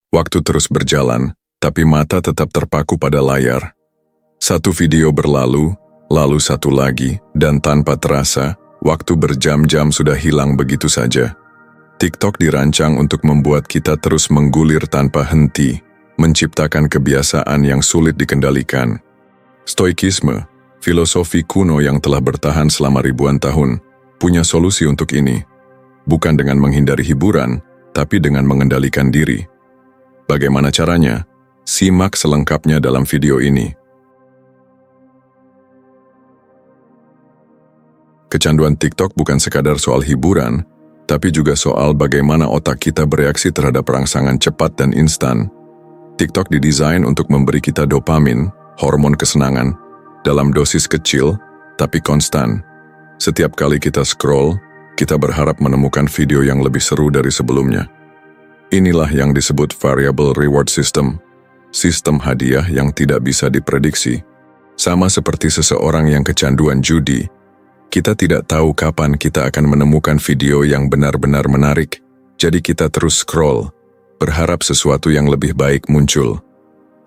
Waktu terus berjalan, tapi mata tetap terpaku pada layar. Satu video berlalu, lalu satu lagi, dan tanpa terasa, waktu berjam-jam sudah hilang begitu saja. TikTok dirancang untuk membuat kita terus menggulir tanpa henti, menciptakan kebiasaan yang sulit dikendalikan. Stoikisme, filosofi kuno yang telah bertahan selama ribuan tahun, punya solusi untuk ini. Bukan dengan menghindari hiburan, tapi dengan mengendalikan diri. Bagaimana caranya? Simak selengkapnya dalam video ini. Kecanduan TikTok bukan sekadar soal hiburan, tapi juga soal bagaimana otak kita bereaksi terhadap rangsangan cepat dan instan. TikTok didesain untuk memberi kita dopamin, hormon kesenangan, dalam dosis kecil, tapi konstan. Setiap kali kita scroll, kita berharap menemukan video yang lebih seru dari sebelumnya. Inilah yang disebut variable reward system, sistem hadiah yang tidak bisa diprediksi. Sama seperti seseorang yang kecanduan judi, kita tidak tahu kapan kita akan menemukan video yang benar-benar menarik, jadi kita terus scroll, berharap sesuatu yang lebih baik muncul.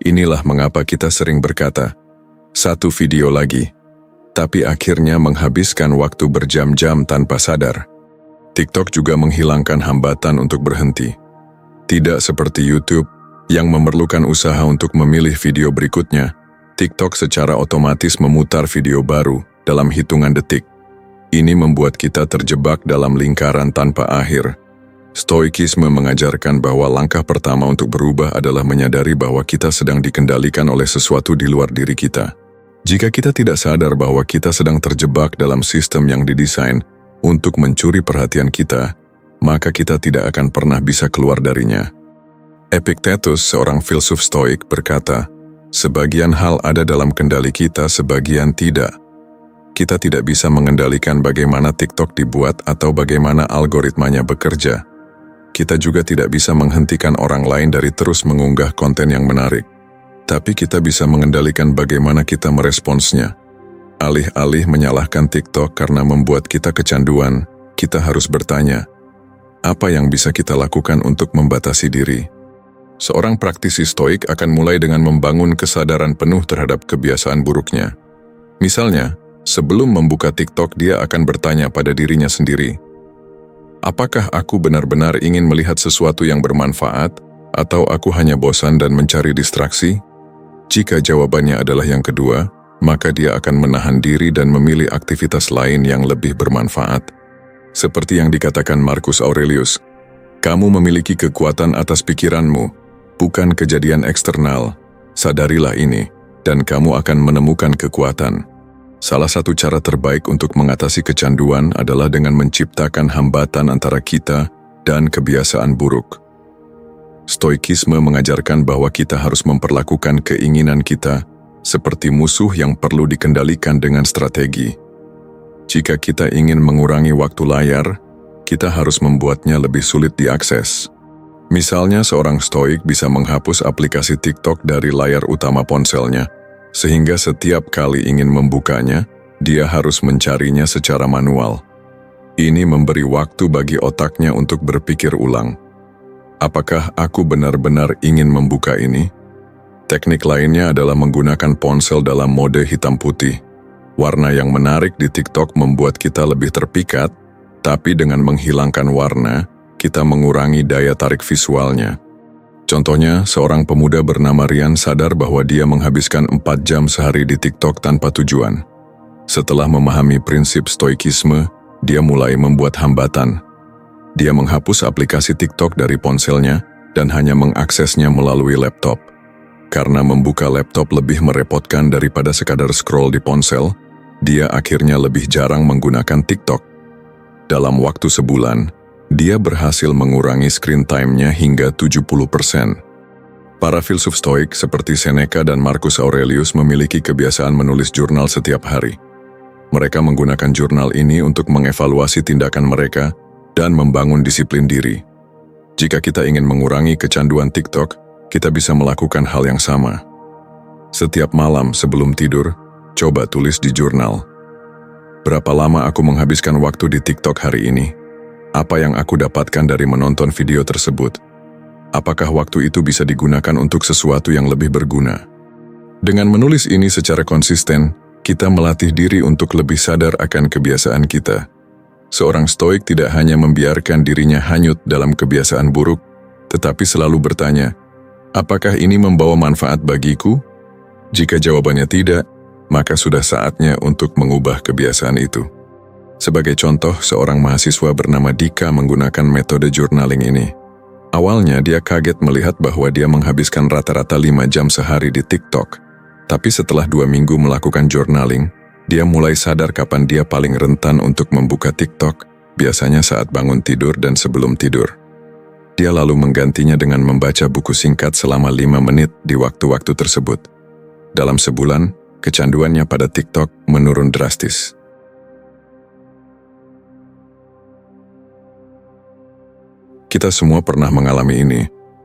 Inilah mengapa kita sering berkata, satu video lagi, tapi akhirnya menghabiskan waktu berjam-jam tanpa sadar. TikTok juga menghilangkan hambatan untuk berhenti. Tidak seperti YouTube, yang memerlukan usaha untuk memilih video berikutnya, TikTok secara otomatis memutar video baru dalam hitungan detik. Ini membuat kita terjebak dalam lingkaran tanpa akhir. Stoikisme mengajarkan bahwa langkah pertama untuk berubah adalah menyadari bahwa kita sedang dikendalikan oleh sesuatu di luar diri kita. Jika kita tidak sadar bahwa kita sedang terjebak dalam sistem yang didesain untuk mencuri perhatian kita, maka kita tidak akan pernah bisa keluar darinya. Epictetus, seorang filsuf stoik, berkata, sebagian hal ada dalam kendali kita, sebagian tidak. Kita tidak bisa mengendalikan bagaimana TikTok dibuat atau bagaimana algoritmanya bekerja. Kita juga tidak bisa menghentikan orang lain dari terus mengunggah konten yang menarik. Tapi kita bisa mengendalikan bagaimana kita meresponsnya. Alih-alih menyalahkan TikTok karena membuat kita kecanduan, kita harus bertanya, apa yang bisa kita lakukan untuk membatasi diri? Seorang praktisi stoik akan mulai dengan membangun kesadaran penuh terhadap kebiasaan buruknya. Misalnya, sebelum membuka TikTok, dia akan bertanya pada dirinya sendiri, apakah aku benar-benar ingin melihat sesuatu yang bermanfaat, atau aku hanya bosan dan mencari distraksi? Jika jawabannya adalah yang kedua, maka dia akan menahan diri dan memilih aktivitas lain yang lebih bermanfaat. Seperti yang dikatakan Marcus Aurelius, kamu memiliki kekuatan atas pikiranmu, bukan kejadian eksternal. Sadarilah ini, dan kamu akan menemukan kekuatan. Salah satu cara terbaik untuk mengatasi kecanduan adalah dengan menciptakan hambatan antara kita dan kebiasaan buruk. Stoikisme mengajarkan bahwa kita harus memperlakukan keinginan kita seperti musuh yang perlu dikendalikan dengan strategi. Jika kita ingin mengurangi waktu layar, kita harus membuatnya lebih sulit diakses. Misalnya, seorang stoik bisa menghapus aplikasi TikTok dari layar utama ponselnya, sehingga setiap kali ingin membukanya, dia harus mencarinya secara manual. Ini memberi waktu bagi otaknya untuk berpikir ulang. Apakah aku benar-benar ingin membuka ini? Teknik lainnya adalah menggunakan ponsel dalam mode hitam putih. Warna yang menarik di TikTok membuat kita lebih terpikat, tapi dengan menghilangkan warna, kita mengurangi daya tarik visualnya. Contohnya, seorang pemuda bernama Rian sadar bahwa dia menghabiskan 4 jam sehari di TikTok tanpa tujuan. Setelah memahami prinsip stoikisme, dia mulai membuat hambatan. Dia menghapus aplikasi TikTok dari ponselnya dan hanya mengaksesnya melalui laptop. Karena membuka laptop lebih merepotkan daripada sekadar scroll di ponsel, dia akhirnya lebih jarang menggunakan TikTok. Dalam waktu sebulan, dia berhasil mengurangi screen time-nya hingga 70%. Para filsuf stoik seperti Seneca dan Marcus Aurelius memiliki kebiasaan menulis jurnal setiap hari. Mereka menggunakan jurnal ini untuk mengevaluasi tindakan mereka dan membangun disiplin diri. Jika kita ingin mengurangi kecanduan TikTok, kita bisa melakukan hal yang sama. Setiap malam sebelum tidur, coba tulis di jurnal. Berapa lama aku menghabiskan waktu di TikTok hari ini? Apa yang aku dapatkan dari menonton video tersebut? apakah waktu itu bisa digunakan untuk sesuatu yang lebih berguna? Dengan menulis ini secara konsisten, kita melatih diri untuk lebih sadar akan kebiasaan kita. Seorang stoik tidak hanya membiarkan dirinya hanyut dalam kebiasaan buruk, tetapi selalu bertanya, apakah ini membawa manfaat bagiku? Jika jawabannya tidak, maka sudah saatnya untuk mengubah kebiasaan itu. Sebagai contoh, seorang mahasiswa bernama Dika menggunakan metode journaling ini. Awalnya dia kaget melihat bahwa dia menghabiskan rata-rata 5 jam sehari di TikTok. Tapi setelah 2 minggu melakukan journaling, dia mulai sadar kapan dia paling rentan untuk membuka TikTok, biasanya saat bangun tidur dan sebelum tidur. Dia lalu menggantinya dengan membaca buku singkat selama 5 menit di waktu-waktu tersebut. Dalam sebulan, kecanduannya pada TikTok menurun drastis. Kita semua pernah mengalami ini.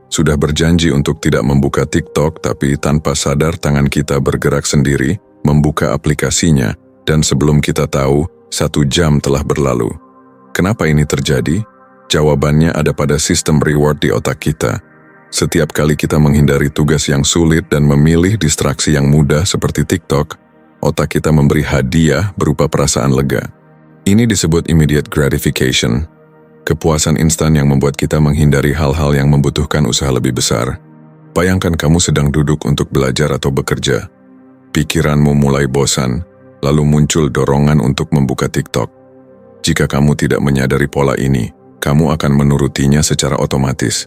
Sudah berjanji untuk tidak membuka TikTok, tapi tanpa sadar tangan kita bergerak sendiri, membuka aplikasinya, dan sebelum kita tahu, 1 jam telah berlalu. Kenapa ini terjadi? Jawabannya ada pada sistem reward di otak kita. Setiap kali kita menghindari tugas yang sulit dan memilih distraksi yang mudah seperti TikTok, otak kita memberi hadiah berupa perasaan lega. Ini disebut immediate gratification. Kepuasan instan yang membuat kita menghindari hal-hal yang membutuhkan usaha lebih besar. Bayangkan kamu sedang duduk untuk belajar atau bekerja. Pikiranmu mulai bosan, lalu muncul dorongan untuk membuka TikTok. Jika kamu tidak menyadari pola ini, kamu akan menurutinya secara otomatis.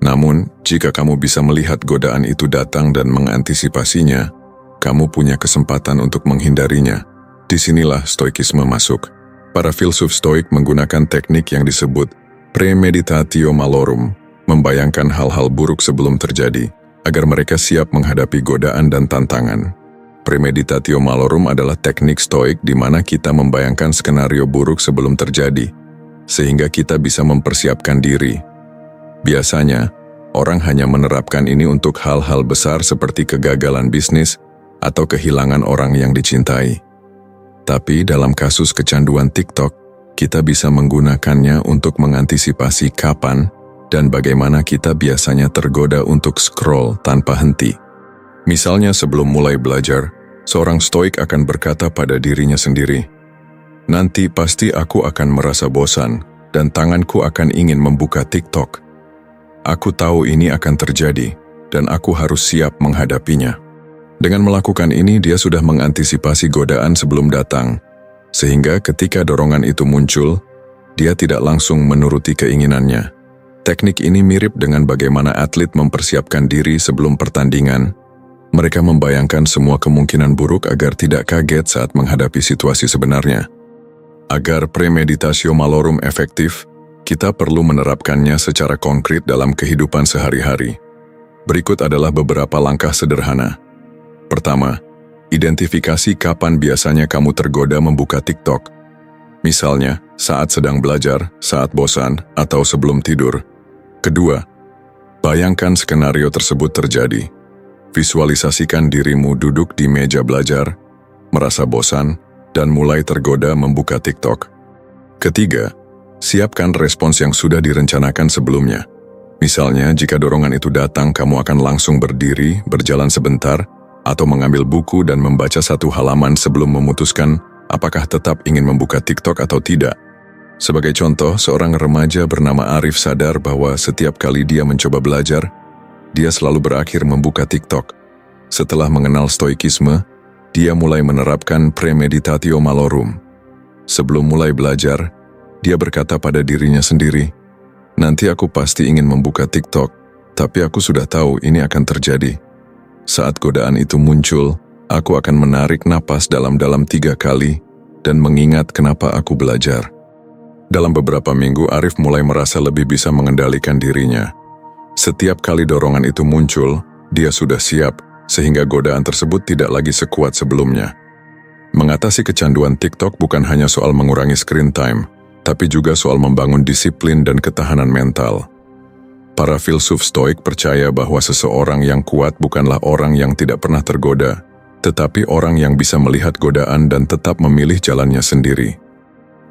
Namun, jika kamu bisa melihat godaan itu datang dan mengantisipasinya, kamu punya kesempatan untuk menghindarinya. Disinilah stoikisme masuk. Para filsuf stoik menggunakan teknik yang disebut premeditatio malorum, membayangkan hal-hal buruk sebelum terjadi, agar mereka siap menghadapi godaan dan tantangan. Premeditatio malorum adalah teknik stoik di mana kita membayangkan skenario buruk sebelum terjadi, sehingga kita bisa mempersiapkan diri. Biasanya, orang hanya menerapkan ini untuk hal-hal besar seperti kegagalan bisnis atau kehilangan orang yang dicintai. Tapi dalam kasus kecanduan TikTok, kita bisa menggunakannya untuk mengantisipasi kapan dan bagaimana kita biasanya tergoda untuk scroll tanpa henti. Misalnya sebelum mulai belajar, seorang stoik akan berkata pada dirinya sendiri, "Nanti pasti aku akan merasa bosan dan tanganku akan ingin membuka TikTok. Aku tahu ini akan terjadi dan aku harus siap menghadapinya." Dengan melakukan ini, dia sudah mengantisipasi godaan sebelum datang, sehingga ketika dorongan itu muncul, dia tidak langsung menuruti keinginannya. Teknik ini mirip dengan bagaimana atlet mempersiapkan diri sebelum pertandingan. Mereka membayangkan semua kemungkinan buruk agar tidak kaget saat menghadapi situasi sebenarnya. Agar premeditatio malorum efektif, kita perlu menerapkannya secara konkret dalam kehidupan sehari-hari. Berikut adalah beberapa langkah sederhana. Pertama, identifikasi kapan biasanya kamu tergoda membuka TikTok. Misalnya, saat sedang belajar, saat bosan, atau sebelum tidur. Kedua, bayangkan skenario tersebut terjadi. Visualisasikan dirimu duduk di meja belajar, merasa bosan, dan mulai tergoda membuka TikTok. Ketiga, siapkan respons yang sudah direncanakan sebelumnya. Misalnya, jika dorongan itu datang, kamu akan langsung berdiri, berjalan sebentar, atau mengambil buku dan membaca 1 halaman sebelum memutuskan apakah tetap ingin membuka TikTok atau tidak. Sebagai contoh, seorang remaja bernama Arif sadar bahwa setiap kali dia mencoba belajar, dia selalu berakhir membuka TikTok. Setelah mengenal stoikisme, dia mulai menerapkan premeditatio malorum. Sebelum mulai belajar, dia berkata pada dirinya sendiri, "Nanti aku pasti ingin membuka TikTok, tapi aku sudah tahu ini akan terjadi. Saat godaan itu muncul, aku akan menarik napas dalam-dalam 3 kali dan mengingat kenapa aku belajar." Dalam beberapa minggu, Arif mulai merasa lebih bisa mengendalikan dirinya. Setiap kali dorongan itu muncul, dia sudah siap, sehingga godaan tersebut tidak lagi sekuat sebelumnya. Mengatasi kecanduan TikTok bukan hanya soal mengurangi screen time, tapi juga soal membangun disiplin dan ketahanan mental. Para filsuf stoik percaya bahwa seseorang yang kuat bukanlah orang yang tidak pernah tergoda, tetapi orang yang bisa melihat godaan dan tetap memilih jalannya sendiri.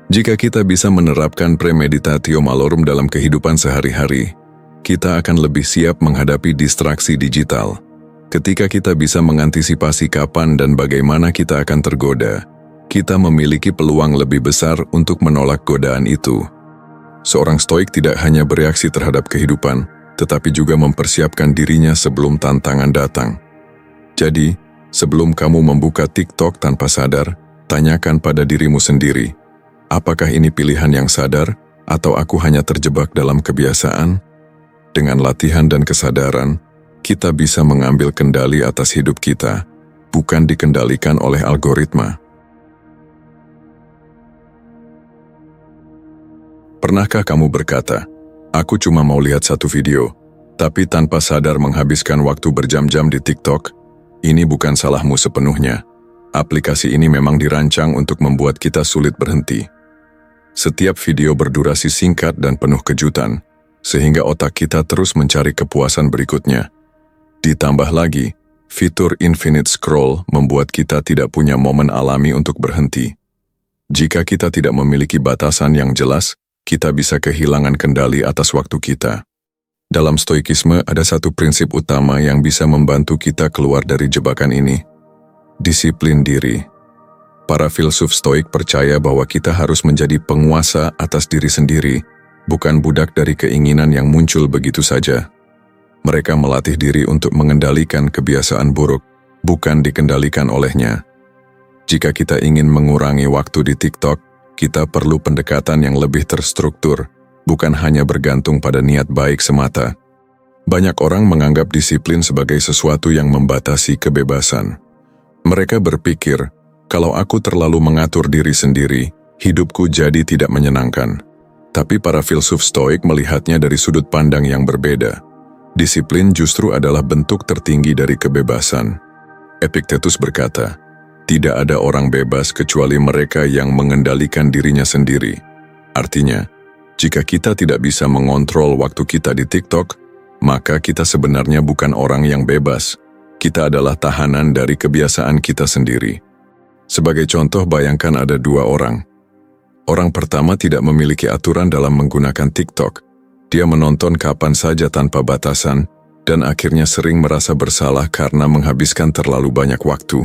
Jika kita bisa menerapkan premeditatio malorum dalam kehidupan sehari-hari, kita akan lebih siap menghadapi distraksi digital. Ketika kita bisa mengantisipasi kapan dan bagaimana kita akan tergoda, kita memiliki peluang lebih besar untuk menolak godaan itu. Seorang stoik tidak hanya bereaksi terhadap kehidupan, tetapi juga mempersiapkan dirinya sebelum tantangan datang. Jadi, sebelum kamu membuka TikTok tanpa sadar, tanyakan pada dirimu sendiri, apakah ini pilihan yang sadar, atau aku hanya terjebak dalam kebiasaan? Dengan latihan dan kesadaran, kita bisa mengambil kendali atas hidup kita, bukan dikendalikan oleh algoritma. Pernahkah kamu berkata, aku cuma mau lihat satu video, tapi tanpa sadar menghabiskan waktu berjam-jam di TikTok? Ini bukan salahmu sepenuhnya. Aplikasi ini memang dirancang untuk membuat kita sulit berhenti. Setiap video berdurasi singkat dan penuh kejutan, sehingga otak kita terus mencari kepuasan berikutnya. Ditambah lagi, fitur infinite scroll membuat kita tidak punya momen alami untuk berhenti. Jika kita tidak memiliki batasan yang jelas, kita bisa kehilangan kendali atas waktu kita. Dalam stoikisme ada satu prinsip utama yang bisa membantu kita keluar dari jebakan ini. Disiplin diri. Para filsuf stoik percaya bahwa kita harus menjadi penguasa atas diri sendiri, bukan budak dari keinginan yang muncul begitu saja. Mereka melatih diri untuk mengendalikan kebiasaan buruk, bukan dikendalikan olehnya. Jika kita ingin mengurangi waktu di TikTok, kita perlu pendekatan yang lebih terstruktur, bukan hanya bergantung pada niat baik semata. Banyak orang menganggap disiplin sebagai sesuatu yang membatasi kebebasan. Mereka berpikir, kalau aku terlalu mengatur diri sendiri, hidupku jadi tidak menyenangkan. Tapi para filsuf stoik melihatnya dari sudut pandang yang berbeda. Disiplin justru adalah bentuk tertinggi dari kebebasan. Epictetus berkata, tidak ada orang bebas kecuali mereka yang mengendalikan dirinya sendiri. Artinya, jika kita tidak bisa mengontrol waktu kita di TikTok, maka kita sebenarnya bukan orang yang bebas. Kita adalah tahanan dari kebiasaan kita sendiri. Sebagai contoh, bayangkan ada dua orang. Orang pertama tidak memiliki aturan dalam menggunakan TikTok. Dia menonton kapan saja tanpa batasan, dan akhirnya sering merasa bersalah karena menghabiskan terlalu banyak waktu.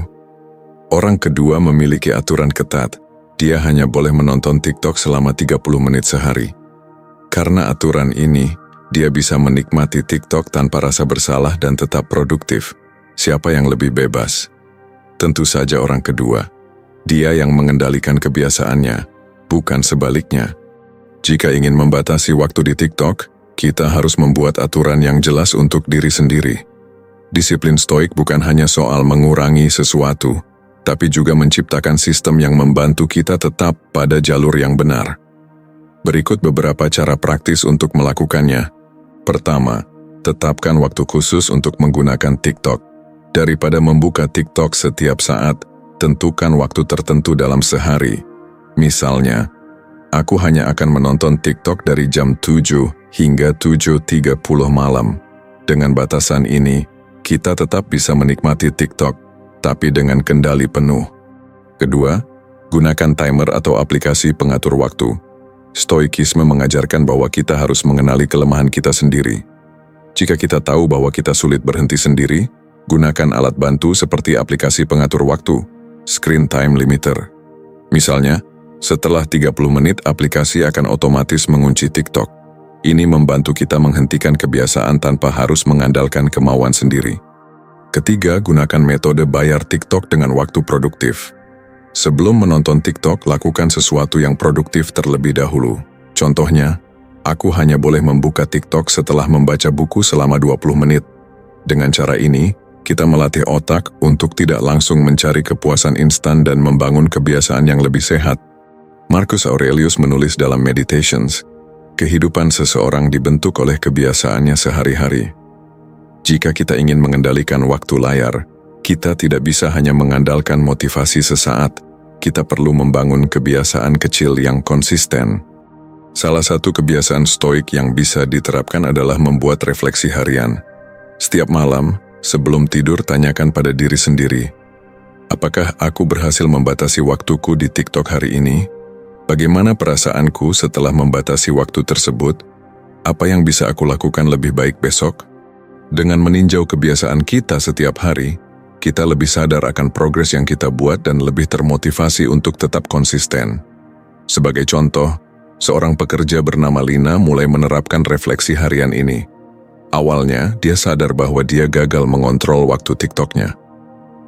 Orang kedua memiliki aturan ketat. Dia hanya boleh menonton TikTok selama 30 menit sehari. Karena aturan ini, dia bisa menikmati TikTok tanpa rasa bersalah dan tetap produktif. Siapa yang lebih bebas? Tentu saja orang kedua. Dia yang mengendalikan kebiasaannya, bukan sebaliknya. Jika ingin membatasi waktu di TikTok, kita harus membuat aturan yang jelas untuk diri sendiri. Disiplin stoik bukan hanya soal mengurangi sesuatu, tapi juga menciptakan sistem yang membantu kita tetap pada jalur yang benar. Berikut beberapa cara praktis untuk melakukannya. Pertama, tetapkan waktu khusus untuk menggunakan TikTok. Daripada membuka TikTok setiap saat, tentukan waktu tertentu dalam sehari. Misalnya, aku hanya akan menonton TikTok dari jam 7 hingga 7.30 malam. Dengan batasan ini, kita tetap bisa menikmati TikTok, tapi dengan kendali penuh. Kedua, gunakan timer atau aplikasi pengatur waktu. Stoikisme mengajarkan bahwa kita harus mengenali kelemahan kita sendiri. Jika kita tahu bahwa kita sulit berhenti sendiri, gunakan alat bantu seperti aplikasi pengatur waktu, screen time limiter. Misalnya, setelah 30 menit aplikasi akan otomatis mengunci TikTok. Ini membantu kita menghentikan kebiasaan tanpa harus mengandalkan kemauan sendiri. Ketiga, gunakan metode bayar TikTok dengan waktu produktif. Sebelum menonton TikTok, lakukan sesuatu yang produktif terlebih dahulu. Contohnya, aku hanya boleh membuka TikTok setelah membaca buku selama 20 menit. Dengan cara ini, kita melatih otak untuk tidak langsung mencari kepuasan instan dan membangun kebiasaan yang lebih sehat. Marcus Aurelius menulis dalam Meditations, kehidupan seseorang dibentuk oleh kebiasaannya sehari-hari. Jika kita ingin mengendalikan waktu layar, kita tidak bisa hanya mengandalkan motivasi sesaat, kita perlu membangun kebiasaan kecil yang konsisten. Salah satu kebiasaan stoik yang bisa diterapkan adalah membuat refleksi harian. Setiap malam, sebelum tidur tanyakan pada diri sendiri, apakah aku berhasil membatasi waktuku di TikTok hari ini? Bagaimana perasaanku setelah membatasi waktu tersebut? apa yang bisa aku lakukan lebih baik besok? Dengan meninjau kebiasaan kita setiap hari, kita lebih sadar akan progres yang kita buat dan lebih termotivasi untuk tetap konsisten. Sebagai contoh, seorang pekerja bernama Lina mulai menerapkan refleksi harian ini. Awalnya, dia sadar bahwa dia gagal mengontrol waktu TikTok-nya.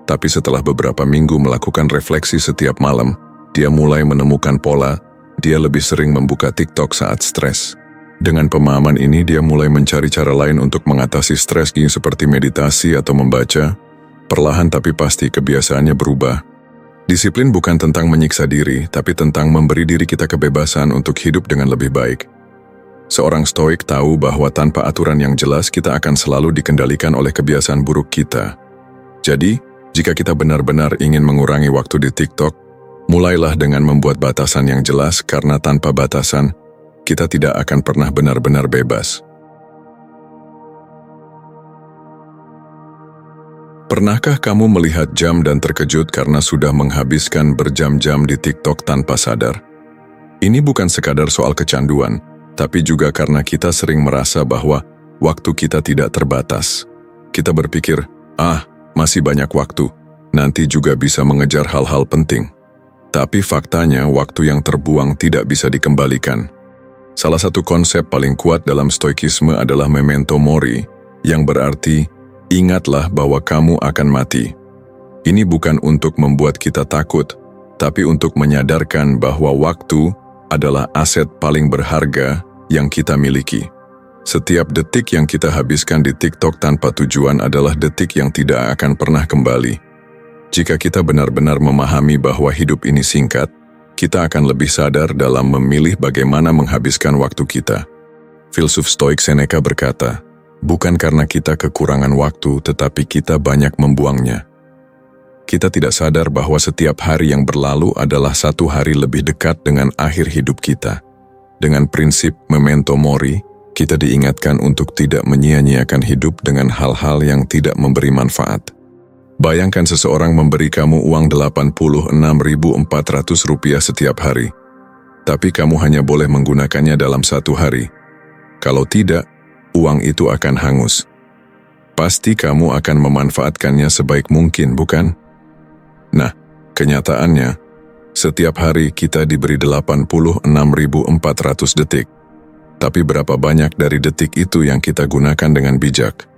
Tapi setelah beberapa minggu melakukan refleksi setiap malam, dia mulai menemukan pola, dia lebih sering membuka TikTok saat stres. Dengan pemahaman ini, dia mulai mencari cara lain untuk mengatasi stres seperti meditasi atau membaca. Perlahan tapi pasti kebiasaannya berubah. Disiplin bukan tentang menyiksa diri, tapi tentang memberi diri kita kebebasan untuk hidup dengan lebih baik. Seorang stoik tahu bahwa tanpa aturan yang jelas kita akan selalu dikendalikan oleh kebiasaan buruk kita. Jadi, jika kita benar-benar ingin mengurangi waktu di TikTok, mulailah dengan membuat batasan yang jelas karena tanpa batasan, kita tidak akan pernah benar-benar bebas. Pernahkah kamu melihat jam dan terkejut karena sudah menghabiskan berjam-jam di TikTok tanpa sadar? Ini bukan sekadar soal kecanduan, tapi juga karena kita sering merasa bahwa waktu kita tidak terbatas. Kita berpikir, masih banyak waktu, nanti juga bisa mengejar hal-hal penting. Tapi faktanya waktu yang terbuang tidak bisa dikembalikan. Salah satu konsep paling kuat dalam stoikisme adalah memento mori, yang berarti ingatlah bahwa kamu akan mati. Ini bukan untuk membuat kita takut, tapi untuk menyadarkan bahwa waktu adalah aset paling berharga yang kita miliki. Setiap detik yang kita habiskan di TikTok tanpa tujuan adalah detik yang tidak akan pernah kembali. Jika kita benar-benar memahami bahwa hidup ini singkat, kita akan lebih sadar dalam memilih bagaimana menghabiskan waktu kita. Filsuf Stoik Seneca berkata, bukan karena kita kekurangan waktu, tetapi kita banyak membuangnya. Kita tidak sadar bahwa setiap hari yang berlalu adalah satu hari lebih dekat dengan akhir hidup kita. Dengan prinsip memento mori, kita diingatkan untuk tidak menyia-nyiakan hidup dengan hal-hal yang tidak memberi manfaat. Bayangkan seseorang memberi kamu uang Rp86.400 setiap hari, tapi kamu hanya boleh menggunakannya dalam satu hari. Kalau tidak, uang itu akan hangus. Pasti kamu akan memanfaatkannya sebaik mungkin, bukan? Nah, kenyataannya, setiap hari kita diberi 86.400 detik. Tapi berapa banyak dari detik itu yang kita gunakan dengan bijak?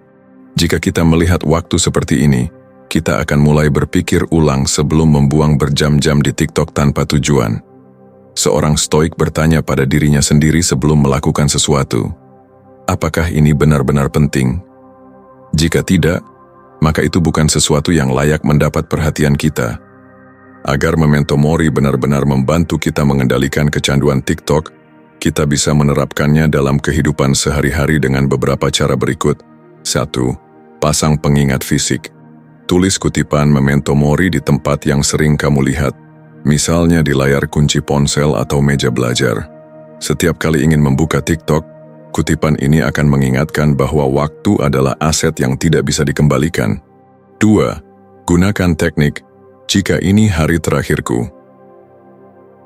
Jika kita melihat waktu seperti ini, kita akan mulai berpikir ulang sebelum membuang berjam-jam di TikTok tanpa tujuan. Seorang stoik bertanya pada dirinya sendiri sebelum melakukan sesuatu, apakah ini benar-benar penting? Jika tidak, maka itu bukan sesuatu yang layak mendapat perhatian kita. Agar memento mori benar-benar membantu kita mengendalikan kecanduan TikTok, kita bisa menerapkannya dalam kehidupan sehari-hari dengan beberapa cara berikut. 1. Pasang pengingat fisik. Tulis kutipan memento mori di tempat yang sering kamu lihat, misalnya di layar kunci ponsel atau meja belajar. Setiap kali ingin membuka TikTok, kutipan ini akan mengingatkan bahwa waktu adalah aset yang tidak bisa dikembalikan. 2. Gunakan teknik, jika ini hari terakhirku.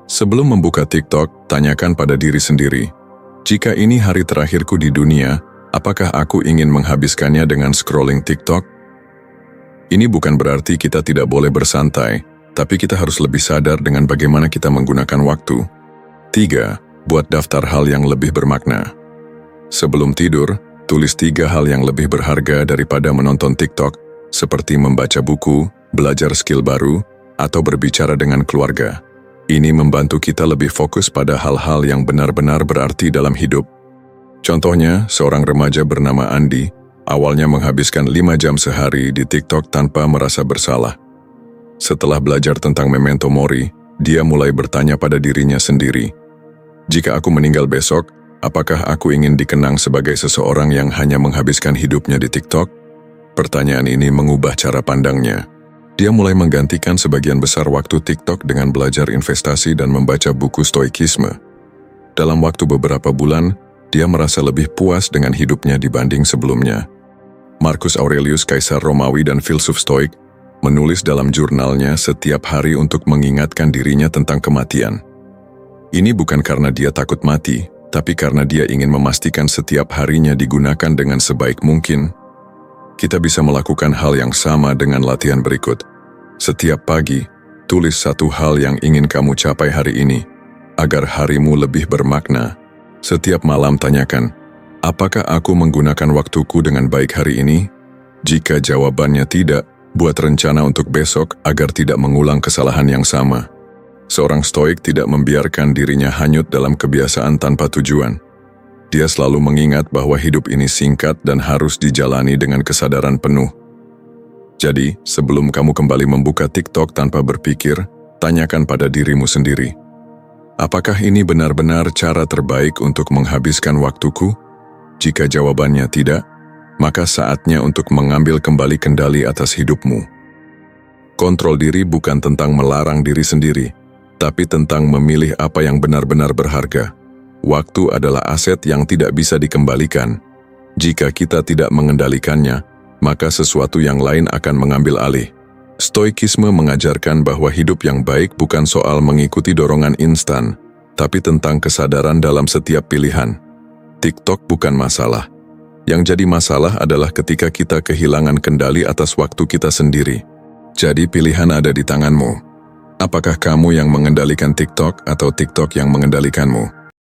Sebelum membuka TikTok, tanyakan pada diri sendiri, jika ini hari terakhirku di dunia, apakah aku ingin menghabiskannya dengan scrolling TikTok? Ini bukan berarti kita tidak boleh bersantai, tapi kita harus lebih sadar dengan bagaimana kita menggunakan waktu. 3. Buat daftar hal yang lebih bermakna. Sebelum tidur, tulis 3 hal yang lebih berharga daripada menonton TikTok, seperti membaca buku, belajar skill baru, atau berbicara dengan keluarga. Ini membantu kita lebih fokus pada hal-hal yang benar-benar berarti dalam hidup. Contohnya, seorang remaja bernama Andi, awalnya menghabiskan 5 jam sehari di TikTok tanpa merasa bersalah. Setelah belajar tentang memento mori, dia mulai bertanya pada dirinya sendiri, jika aku meninggal besok, apakah aku ingin dikenang sebagai seseorang yang hanya menghabiskan hidupnya di TikTok? Pertanyaan ini mengubah cara pandangnya. Dia mulai menggantikan sebagian besar waktu TikTok dengan belajar investasi dan membaca buku stoikisme. Dalam waktu beberapa bulan, dia merasa lebih puas dengan hidupnya dibanding sebelumnya. Marcus Aurelius, kaisar Romawi dan filsuf stoik, menulis dalam jurnalnya setiap hari untuk mengingatkan dirinya tentang kematian. Ini bukan karena dia takut mati, tapi karena dia ingin memastikan setiap harinya digunakan dengan sebaik mungkin. Kita bisa melakukan hal yang sama dengan latihan berikut. Setiap pagi, tulis satu hal yang ingin kamu capai hari ini, agar harimu lebih bermakna. Setiap malam tanyakan, apakah aku menggunakan waktuku dengan baik hari ini? Jika jawabannya tidak, buat rencana untuk besok agar tidak mengulang kesalahan yang sama. Seorang stoik tidak membiarkan dirinya hanyut dalam kebiasaan tanpa tujuan. Dia selalu mengingat bahwa hidup ini singkat dan harus dijalani dengan kesadaran penuh. Jadi, sebelum kamu kembali membuka TikTok tanpa berpikir, tanyakan pada dirimu sendiri. Apakah ini benar-benar cara terbaik untuk menghabiskan waktuku? Jika jawabannya tidak, maka saatnya untuk mengambil kembali kendali atas hidupmu. Kontrol diri bukan tentang melarang diri sendiri, tapi tentang memilih apa yang benar-benar berharga. Waktu adalah aset yang tidak bisa dikembalikan. Jika kita tidak mengendalikannya, maka sesuatu yang lain akan mengambil alih. Stoikisme mengajarkan bahwa hidup yang baik bukan soal mengikuti dorongan instan, tapi tentang kesadaran dalam setiap pilihan. TikTok bukan masalah. Yang jadi masalah adalah ketika kita kehilangan kendali atas waktu kita sendiri. Jadi pilihan ada di tanganmu. Apakah kamu yang mengendalikan TikTok atau TikTok yang mengendalikanmu?